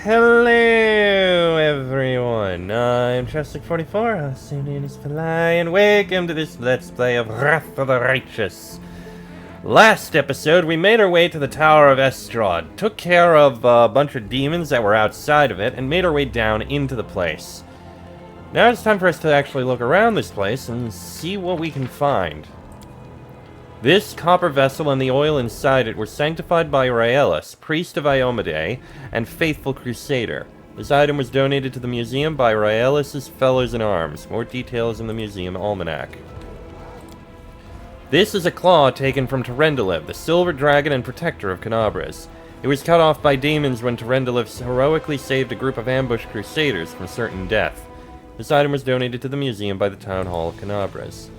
Hello, everyone. I'm Chestic44, also known as Fly, and welcome to this Let's Play of Wrath of the Righteous. Last episode, we made our way to the Tower of Estrod, took care of a bunch of demons that were outside of it, and made our way down into the place. Now it's time for us to actually look around this place and see what we can find. This copper vessel and the oil inside it were sanctified by Raelis, priest of Iomedae, and faithful crusader. This item was donated to the museum by Raelis' fellows in arms. More details in the museum almanac. This is a claw taken from Terendelev, the silver dragon and protector of Canabras. It was cut off by demons when Terendelev heroically saved a group of ambushed crusaders from certain death. This item was donated to the museum by the town hall of Canabras.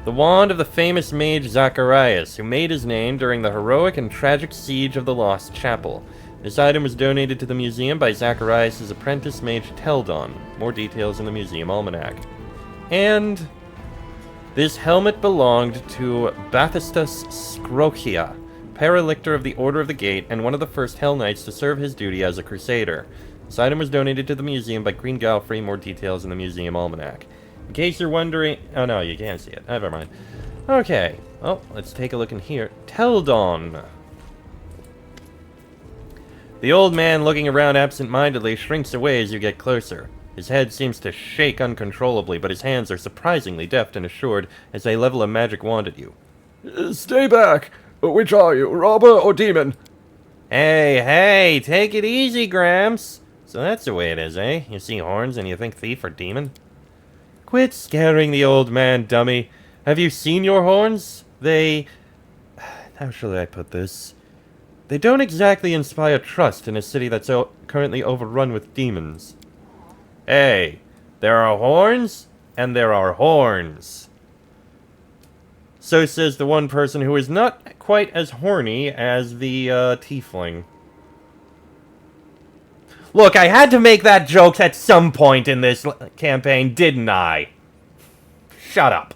The wand of the famous mage Zacharias, who made his name during the heroic and tragic siege of the Lost Chapel. This item was donated to the museum by Zacharias' apprentice mage Teldon. More details in the museum almanac. And this helmet belonged to Bathistus Skrokia, paralictor of the Order of the Gate and one of the first Hell Knights to serve his duty as a crusader. This item was donated to the museum by Queen Galfrey. More details in the museum almanac. In case you're wondering... Oh, no, you can't see it. Never mind. Okay. Well, let's take a look in here. Teldon. The old man, looking around absent-mindedly, shrinks away as you get closer. His head seems to shake uncontrollably, but his hands are surprisingly deft and assured as they level a magic wand at you. Stay back! Which are you, robber or demon? Hey, take it easy, Gramps. So that's the way it is, eh? You see horns and you think thief or demon? Quit scaring the old man, dummy. Have you seen your horns? How shall I put this? They don't exactly inspire trust in a city that's currently overrun with demons. Hey, there are horns, and there are horns. So says the one person who is not quite as horny as the, tiefling. Look, I had to make that joke at some point in this campaign, didn't I? Shut up.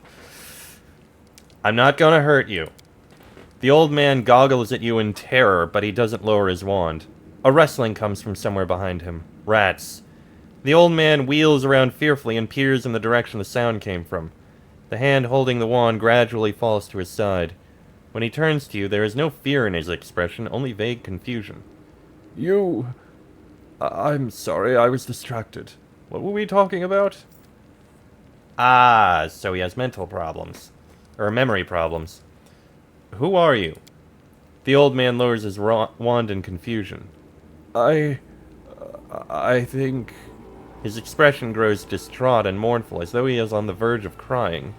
I'm not gonna hurt you. The old man goggles at you in terror, but he doesn't lower his wand. A rustling comes from somewhere behind him. Rats. The old man wheels around fearfully and peers in the direction the sound came from. The hand holding the wand gradually falls to his side. When he turns to you, there is no fear in his expression, only vague confusion. I'm sorry, I was distracted. What were we talking about? Ah, so he has mental problems. Or memory problems. Who are you? The old man lowers his wand in confusion. I think... His expression grows distraught and mournful, as though he is on the verge of crying.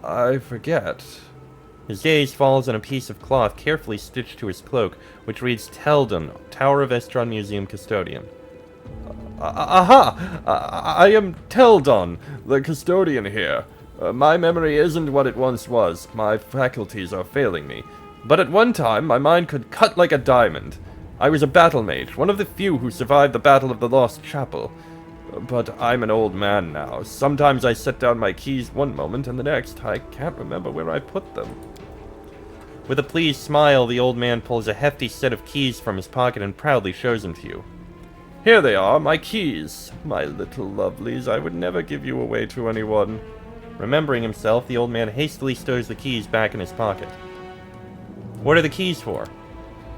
I forget. His gaze falls on a piece of cloth carefully stitched to his cloak, which reads Teldon, Tower of Estrod Museum Custodian. Aha! I am Teldon, the custodian here. My memory isn't what it once was. My faculties are failing me. But at one time, my mind could cut like a diamond. I was a battle mage, one of the few who survived the Battle of the Lost Chapel. But I'm an old man now. Sometimes I set down my keys one moment, and the next, I can't remember where I put them. With a pleased smile, the old man pulls a hefty set of keys from his pocket and proudly shows them to you. Here they are, my keys. My little lovelies, I would never give you away to anyone. Remembering himself, the old man hastily stows the keys back in his pocket. What are the keys for?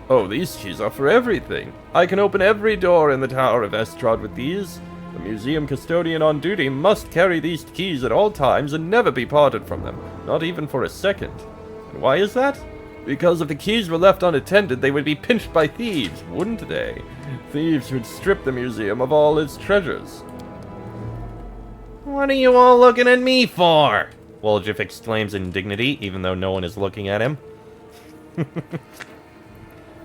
Oh, these keys are for everything. I can open every door in the Tower of Estrod with these. The museum custodian on duty must carry these keys at all times and never be parted from them, not even for a second. And why is that? Because if the keys were left unattended, they would be pinched by thieves, wouldn't they? Thieves who'd strip the museum of all its treasures. What are you all looking at me for? Woljif exclaims in dignity, even though no one is looking at him.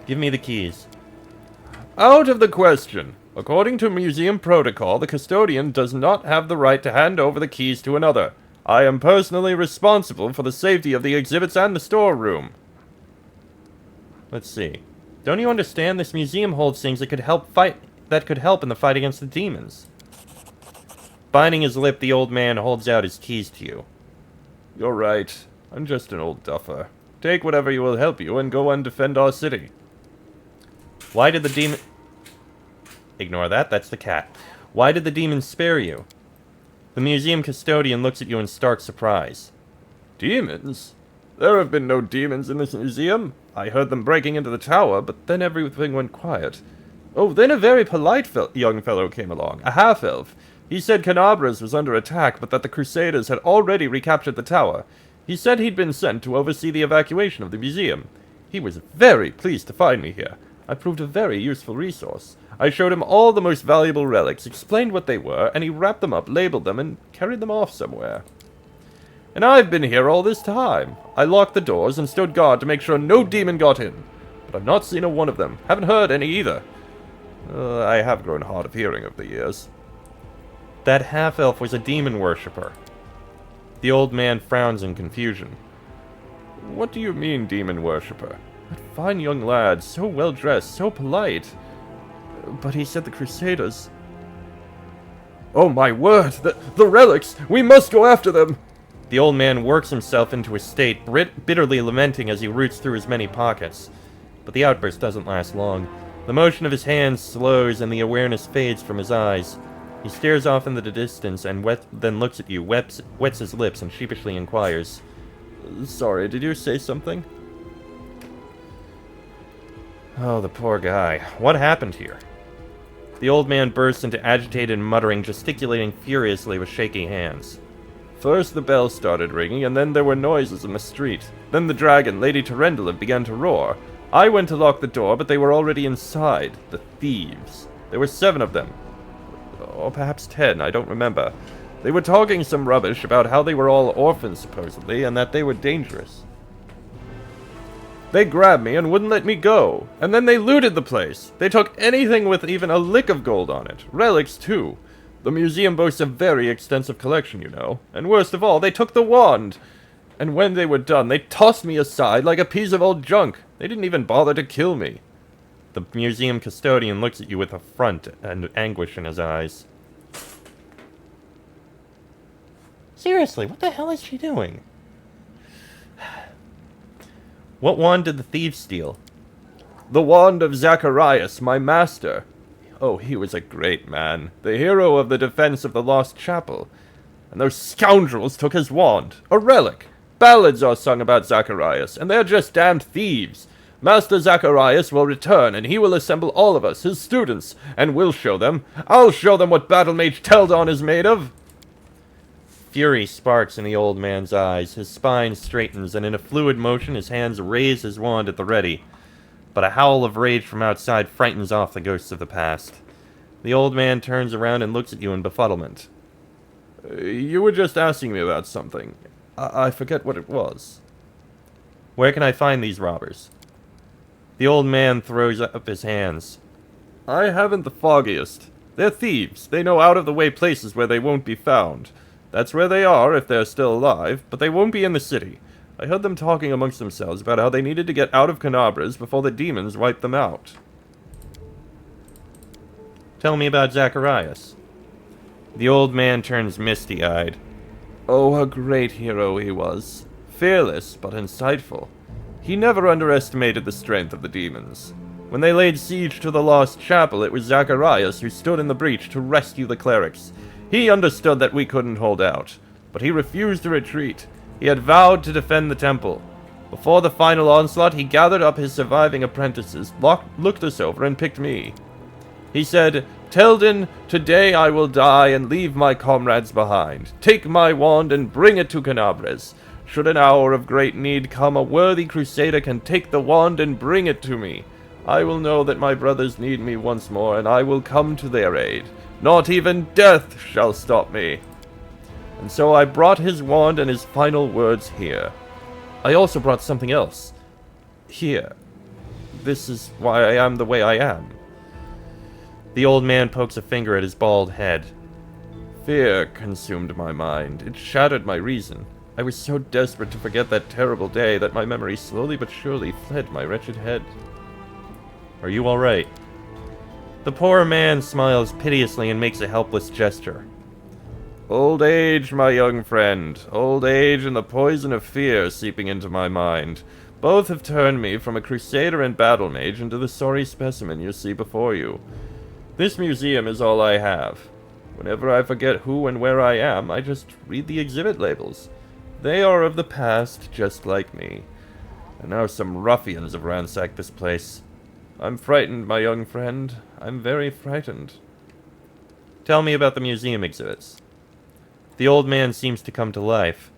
Give me the keys. Out of the question. According to museum protocol, the custodian does not have the right to hand over the keys to another. I am personally responsible for the safety of the exhibits and the storeroom. Let's see. Don't you understand? This museum holds things that could help in the fight against the demons. Binding his lip, the old man holds out his keys to you. You're right. I'm just an old duffer. Take whatever will help you and go and defend our city. Why did the demon... Ignore that, that's the cat. Why did the demons spare you? The museum custodian looks at you in stark surprise. Demons? There have been no demons in this museum. I heard them breaking into the tower, but then everything went quiet. Oh, then a very polite young fellow came along, a half-elf. He said Canabras was under attack, but that the Crusaders had already recaptured the tower. He said he'd been sent to oversee the evacuation of the museum. He was very pleased to find me here. I proved a very useful resource. I showed him all the most valuable relics, explained what they were, and he wrapped them up, labeled them, and carried them off somewhere. And I've been here all this time. I locked the doors and stood guard to make sure no demon got in. But I've not seen a one of them. Haven't heard any either. I have grown hard of hearing over the years. That half-elf was a demon worshipper. The old man frowns in confusion. What do you mean, demon worshipper? That fine young lad, so well-dressed, so polite. But he said the Crusaders... Oh my word! The relics! We must go after them! The old man works himself into a state, bitterly lamenting as he roots through his many pockets. But the outburst doesn't last long. The motion of his hands slows and the awareness fades from his eyes. He stares off into the distance and then looks at you, wets his lips, and sheepishly inquires. Sorry, did you say something? Oh, the poor guy. What happened here? The old man bursts into agitated muttering, gesticulating furiously with shaky hands. First the bell started ringing, and then there were noises in the street. Then the dragon, Lady Turendula, began to roar. I went to lock the door, but they were already inside. The thieves. There were 7 of them. Or perhaps 10, I don't remember. They were talking some rubbish about how they were all orphans, supposedly, and that they were dangerous. They grabbed me and wouldn't let me go, and then they looted the place. They took anything with even a lick of gold on it. Relics, too. The museum boasts a very extensive collection, you know. And worst of all, they took the wand. And when they were done, they tossed me aside like a piece of old junk. They didn't even bother to kill me. The museum custodian looks at you with affront and anguish in his eyes. Seriously, what the hell is she doing? What wand did the thieves steal? The wand of Zacharias, my master. Oh, he was a great man, the hero of the defense of the lost chapel. And those scoundrels took his wand, a relic. Ballads are sung about Zacharias, and they're just damned thieves. Master Zacharias will return, and he will assemble all of us, his students, and we'll show them. I'll show them what Battle Mage Teldon is made of. Fury sparks in the old man's eyes. His spine straightens, and in a fluid motion his hands raise his wand at the ready. But a howl of rage from outside frightens off the ghosts of the past. The old man turns around and looks at you in befuddlement. You were just asking me about something. I forget what it was. Where can I find these robbers? The old man throws up his hands. I haven't the foggiest. They're thieves. They know out-of-the-way places where they won't be found. That's where they are, if they're still alive, but they won't be in the city. I heard them talking amongst themselves about how they needed to get out of Canabras before the demons wiped them out. Tell me about Zacharias. The old man turns misty-eyed. Oh, a great hero he was. Fearless, but insightful. He never underestimated the strength of the demons. When they laid siege to the lost chapel, it was Zacharias who stood in the breach to rescue the clerics. He understood that we couldn't hold out, but he refused to retreat. He had vowed to defend the temple. Before the final onslaught, he gathered up his surviving apprentices, looked us over, and picked me. He said, "Teldon, today I will die and leave my comrades behind. Take my wand and bring it to Canabras. Should an hour of great need come, a worthy crusader can take the wand and bring it to me. I will know that my brothers need me once more, and I will come to their aid. Not even death shall stop me." And so I brought his wand and his final words here. I also brought something else. Here. This is why I am the way I am. The old man pokes a finger at his bald head. Fear consumed my mind. It shattered my reason. I was so desperate to forget that terrible day that my memory slowly but surely fled my wretched head. Are you all right? The poor man smiles piteously and makes a helpless gesture. Old age, my young friend. Old age and the poison of fear seeping into my mind. Both have turned me from a crusader and battle mage into the sorry specimen you see before you. This museum is all I have. Whenever I forget who and where I am, I just read the exhibit labels. They are of the past, just like me. And now some ruffians have ransacked this place. I'm frightened, my young friend. I'm very frightened. Tell me about the museum exhibits. The old man seems to come to life.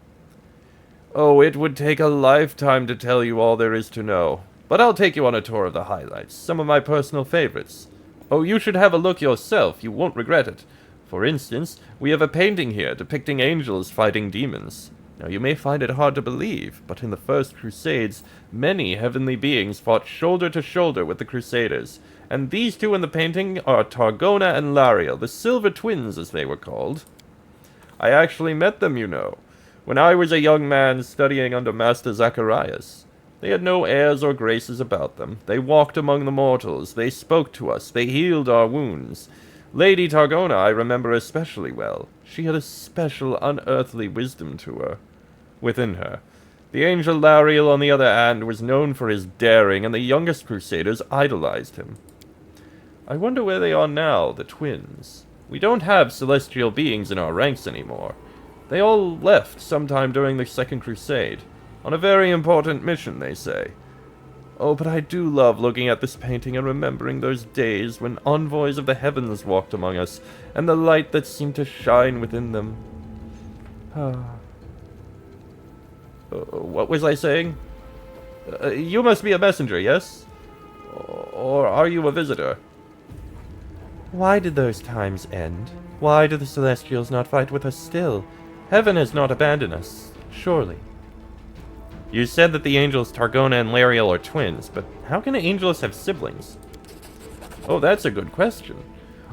Oh, it would take a lifetime to tell you all there is to know. But I'll take you on a tour of the highlights, some of my personal favorites. Oh, you should have a look yourself, you won't regret it. For instance, we have a painting here depicting angels fighting demons. Now, you may find it hard to believe, but in the First Crusades, many heavenly beings fought shoulder to shoulder with the Crusaders. And these two in the painting are Targona and Lariel, the Silver Twins as they were called. I actually met them, you know, when I was a young man studying under Master Zacharias. They had no airs or graces about them. They walked among the mortals, they spoke to us, they healed our wounds. Lady Targona I remember especially well. She had a special unearthly wisdom within her. The angel Lariel, on the other hand, was known for his daring, and the youngest crusaders idolized him. I wonder where they are now, the twins. We don't have celestial beings in our ranks anymore. They all left sometime during the Second Crusade. On a very important mission, they say. Oh, but I do love looking at this painting and remembering those days when envoys of the heavens walked among us, and the light that seemed to shine within them. What was I saying? You must be a messenger, yes? Or are you a visitor? Why did those times end? Why do the Celestials not fight with us still? Heaven has not abandoned us, surely. You said that the angels Targona and Lariel are twins, but how can angels have siblings? Oh, that's a good question.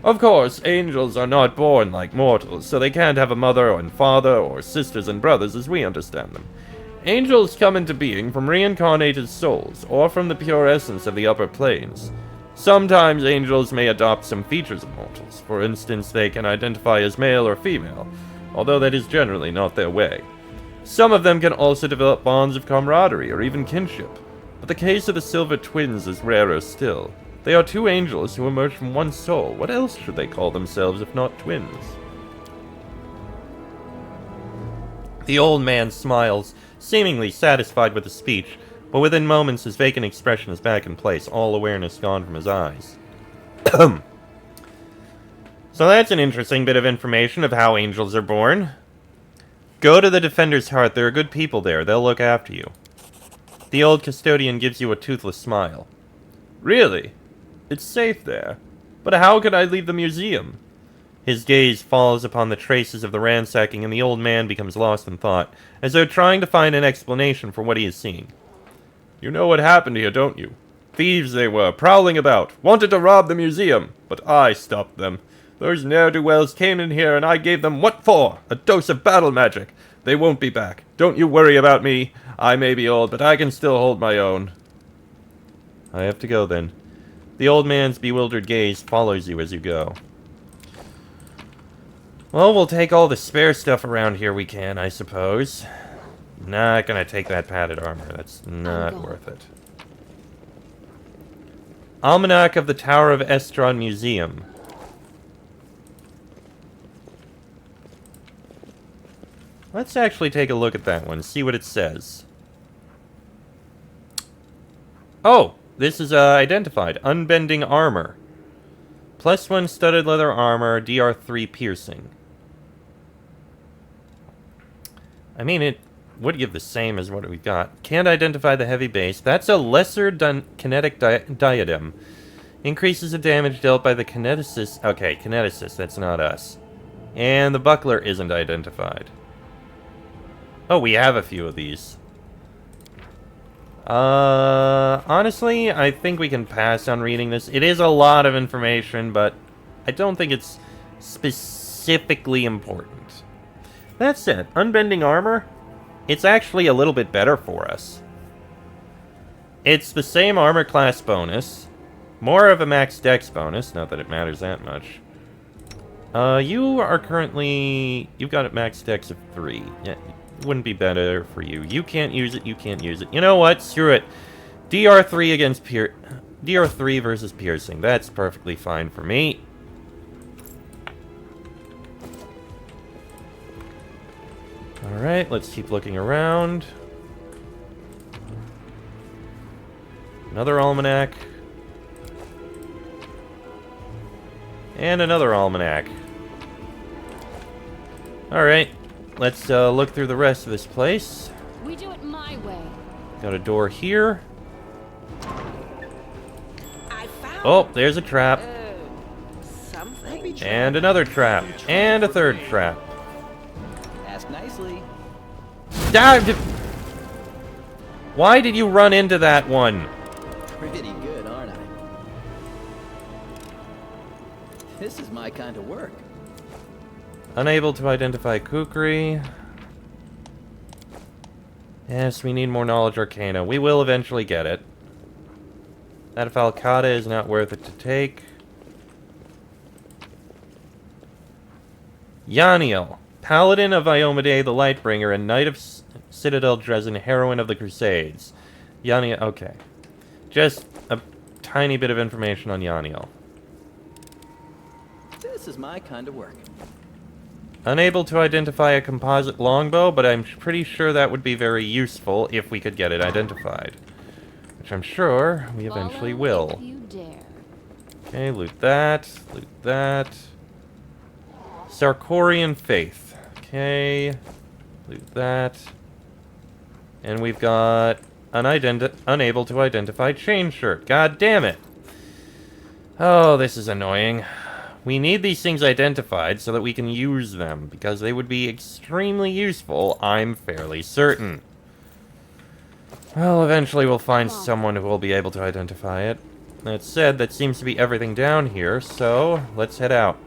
Of course, angels are not born like mortals, so they can't have a mother and father or sisters and brothers as we understand them. Angels come into being from reincarnated souls, or from the pure essence of the upper planes. Sometimes angels may adopt some features of mortals. For instance, they can identify as male or female, although that is generally not their way. Some of them can also develop bonds of camaraderie or even kinship, but the case of the Silver Twins is rarer still. They are two angels who emerge from one soul. What else should they call themselves if not twins? The old man smiles, seemingly satisfied with the speech, but within moments his vacant expression is back in place, all awareness gone from his eyes. So that's an interesting bit of information of how angels are born. Go to the Defender's Heart, there are good people there, they'll look after you. The old custodian gives you a toothless smile. Really? It's safe there. But how could I leave the museum? His gaze falls upon the traces of the ransacking, and the old man becomes lost in thought, as though trying to find an explanation for what he is seeing. You know what happened here, don't you? Thieves they were, prowling about, wanted to rob the museum, but I stopped them. Those ne'er-do-wells came in here and I gave them what for? A dose of battle magic. They won't be back. Don't you worry about me. I may be old, but I can still hold my own. I have to go then. The old man's bewildered gaze follows you as you go. Well, we'll take all the spare stuff around here we can, I suppose. Not gonna take that padded armor. That's not worth it. Almanac of the Tower of Estrod Museum. Let's actually take a look at that one, see what it says. Oh, this is identified. Unbending armor. +1 studded leather armor, DR3 piercing. I mean, it would give the same as what we've got. Can't identify the heavy base. That's a lesser kinetic diadem. Increases the damage dealt by the kineticist. Okay, kineticist, that's not us. And the buckler isn't identified. Oh, we have a few of these. Honestly, I think we can pass on reading this. It is a lot of information, but I don't think it's specifically important. That said, unbending armor, it's actually a little bit better for us. It's the same armor class bonus, more of a max dex bonus, not that it matters that much. You are currently... You've got a max dex of 3. Yeah, it wouldn't be better for you. You can't use it, you can't use it. You know what? Screw it. DR3 against DR3 versus piercing. That's perfectly fine for me. Alright, let's keep looking around. Another almanac. And another almanac. Alright, let's look through the rest of this place. We do it my way. Got a door here. I found Oh, there's a trap. something. And another trap. And a third trap. Ask nicely. Why did you run into that one? Pretty good, aren't I? This is my kind of work. Unable to identify kukri. Yes, we need more knowledge arcana. We will eventually get it. That Falcata is not worth it to take. Yaniel, Paladin of Iomade the Lightbringer and Knight of Citadel Dresden, Heroine of the Crusades. Yaniel, okay. Just a tiny bit of information on Yaniel. This is my kind of work. Unable to identify a composite longbow, but I'm pretty sure that would be very useful if we could get it identified. Which I'm sure we eventually Follow will. if you dare. Okay, loot that. Loot that. Sarkorian Faith. Okay. Loot that. And we've got unable to identify chain shirt. God damn it. Oh, this is annoying. We need these things identified so that we can use them, because they would be extremely useful, I'm fairly certain. Well, eventually we'll find someone who will be able to identify it. That said, that seems to be everything down here, so let's head out.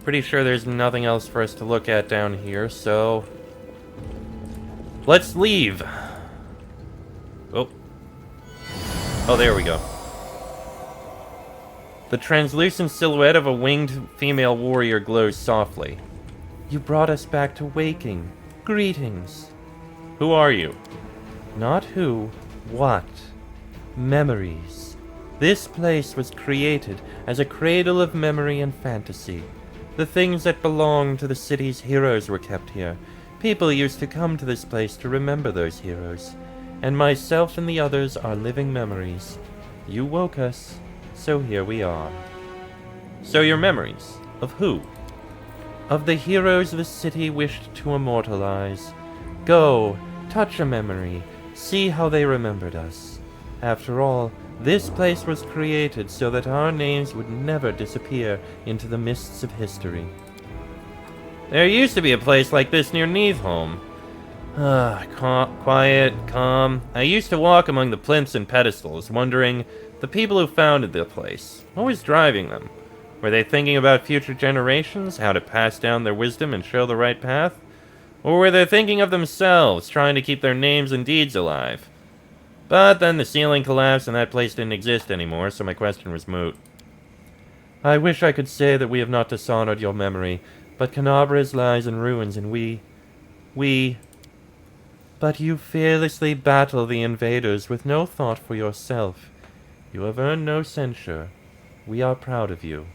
Pretty sure there's nothing else for us to look at down here, so let's leave. Oh. Oh, there we go. The translucent silhouette of a winged female warrior glows softly. You brought us back to waking. Greetings. Who are you? Not who, what? Memories. This place was created as a cradle of memory and fantasy. The things that belonged to the city's heroes were kept here. People used to come to this place to remember those heroes. And myself and the others are living memories. You woke us, so here we are. So your memories? Of who? Of the heroes the city wished to immortalize. Go, touch a memory, see how they remembered us. After all, this place was created so that our names would never disappear into the mists of history. There used to be a place like this near Neathholm. Quiet, calm. I used to walk among the plinths and pedestals, wondering, the people who founded the place, what was driving them? Were they thinking about future generations, how to pass down their wisdom and show the right path? Or were they thinking of themselves, trying to keep their names and deeds alive? But then the ceiling collapsed and that place didn't exist anymore, so my question was moot. I wish I could say that we have not dishonored your memory, but Canabras lies in ruins and we... But you fearlessly battle the invaders with no thought for yourself. You have earned no censure. We are proud of you.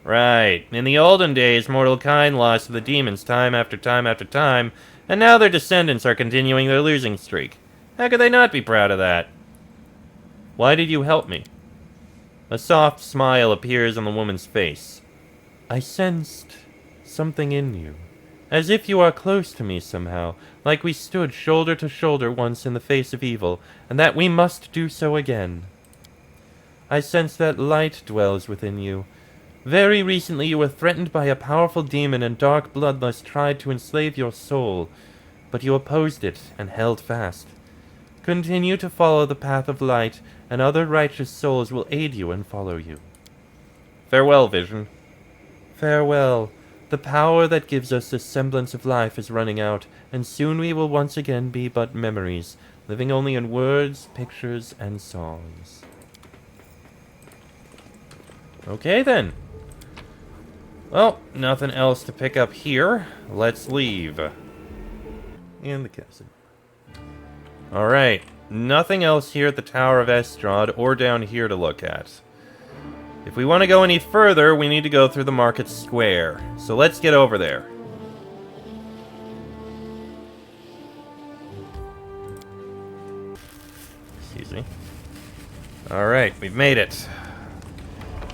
Right. In the olden days, mortal kind lost to the demons time after time after time, and now their descendants are continuing their losing streak. How could they not be proud of that? Why did you help me? A soft smile appears on the woman's face. I sensed something in you. As if you are close to me somehow, like we stood shoulder to shoulder once in the face of evil, and that we must do so again. I sense that light dwells within you. Very recently you were threatened by a powerful demon and dark bloodlust tried to enslave your soul, but you opposed it and held fast. Continue to follow the path of light, and other righteous souls will aid you and follow you. Farewell, Vision. Farewell. The power that gives us a semblance of life is running out, and soon we will once again be but memories, living only in words, pictures, and songs. Okay, then. Well, nothing else to pick up here. Let's leave. And the castle. Alright, nothing else here at the Tower of Estrod or down here to look at. If we want to go any further, we need to go through the market square. So let's get over there. Excuse me. Alright, we've made it.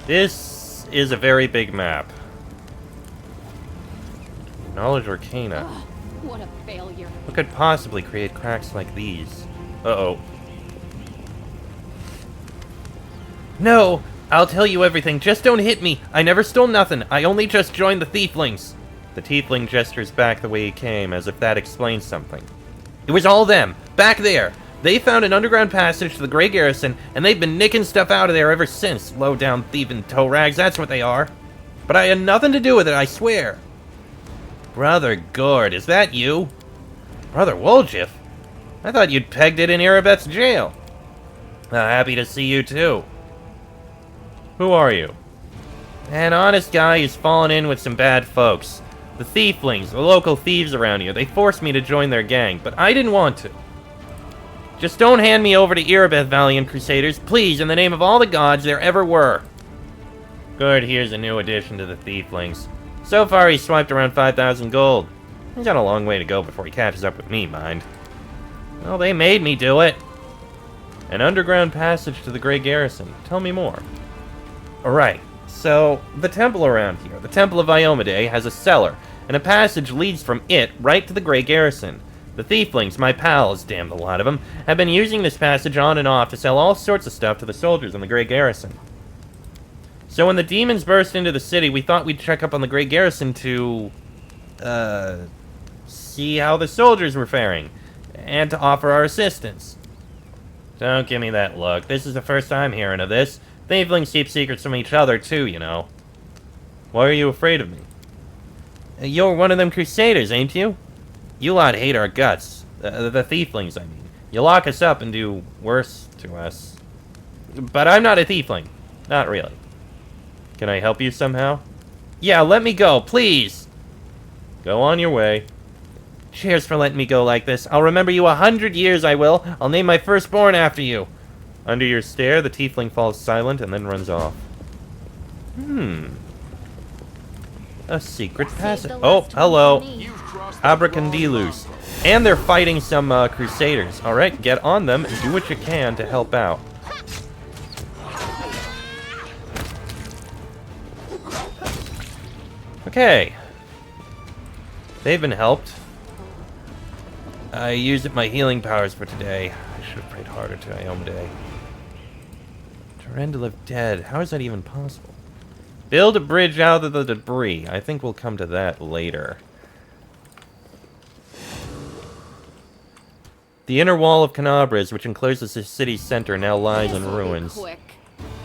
This is a very big map. Knowledge Arcana. Ugh, what a failure. What could possibly create cracks like these? Uh-oh. No! I'll tell you everything, just don't hit me! I never stole nothing, I only just joined the Thieflings! The Tiefling gestures back the way he came, as if that explains something. It was all them! Back there! They found an underground passage to the Grey Garrison, and they've been nicking stuff out of there ever since. Low-down thieving toe rags, that's what they are. But I had nothing to do with it, I swear. Brother Gord, is that you? Brother Woljif? I thought you'd pegged it in Erebeth's jail. Happy to see you too. Who are you? An honest guy who's fallen in with some bad folks. The Thieflings, the local thieves around here. They forced me to join their gang, but I didn't want to. Just don't hand me over to Erebeth, valiant crusaders. Please, in the name of all the gods there ever were. Good, here's a new addition to the Thieflings. So far, he's swiped around 5,000 gold. He's got a long way to go before he catches up with me, mind. Well, they made me do it. An underground passage to the Grey Garrison. Tell me more. Alright, so the temple around here, the Temple of Iomade, has a cellar, and a passage leads from it right to the Grey Garrison. The Thieflings, my pals, damn the lot of them, have been using this passage on and off to sell all sorts of stuff to the soldiers in the Grey Garrison. So when the demons burst into the city, we thought we'd check up on the Grey Garrison to, see how the soldiers were faring, and to offer our assistance. Don't give me that look. This is the first time hearing of this. Thieflings keep secrets from each other, too, you know. Why are you afraid of me? You're one of them crusaders, ain't you? You lot hate our guts. The Thieflings, I mean. You lock us up and do worse to us. But I'm not a Thiefling. Not really. Can I help you somehow? Yeah, let me go, please! Go on your way. Cheers for letting me go like this. I'll remember you 100 years, I will. I'll name my firstborn after you. Under your stare, the Tiefling falls silent and then runs off. A secret passage. Oh, hello. Abracandilus. And they're fighting some crusaders. Alright, get on them and do what you can to help out. Okay. They've been helped. I used my healing powers for today. I should have prayed harder to Iomade. Tarendalev dead. How is that even possible? Build a bridge out of the debris. I think we'll come to that later. The inner wall of Canabras, which encloses the city's center, now lies in ruins. Quick.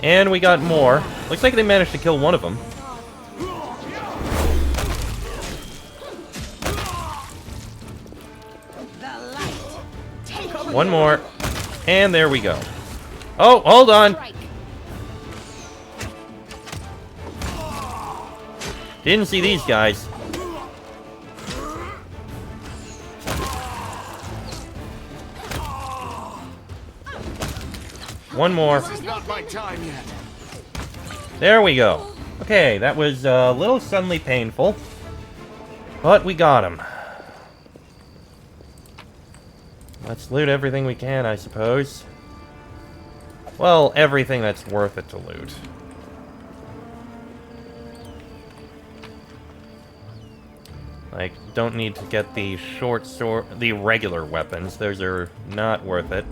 And we got more. Looks like they managed to kill one of them. One more. And there we go. Oh, hold on. Didn't see these guys. One more. This is not my time yet. There we go. Okay, that was a little suddenly painful. But we got him. Let's loot everything we can, I suppose. Well, everything that's worth it to loot. Like, don't need to get the short sword, the regular weapons. Those are not worth it.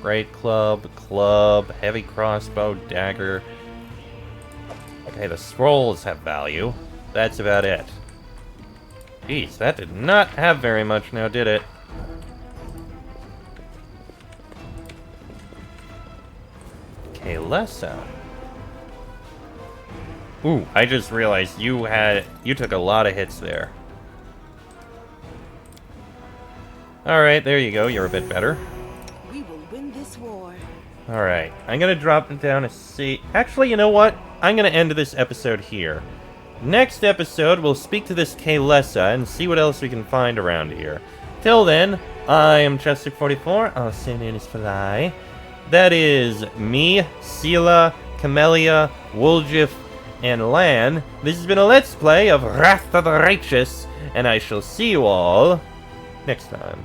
Great club, heavy crossbow, dagger. Okay, the scrolls have value. That's about it. Jeez, that did not have very much now, did it? Kalesa. Ooh, I just realized you took a lot of hits there. Alright, there you go, you're a bit better. We will win this war. Alright, I'm gonna drop it down a C. Actually, you know what? I'm gonna end this episode here. Next episode, we'll speak to this Kaylessa and see what else we can find around here. Till then, I am Chester44, also known as Fly. That is me, Sela, Camellia, Woljif, and Lan. This has been a Let's Play of Wrath of the Righteous, and I shall see you all next time.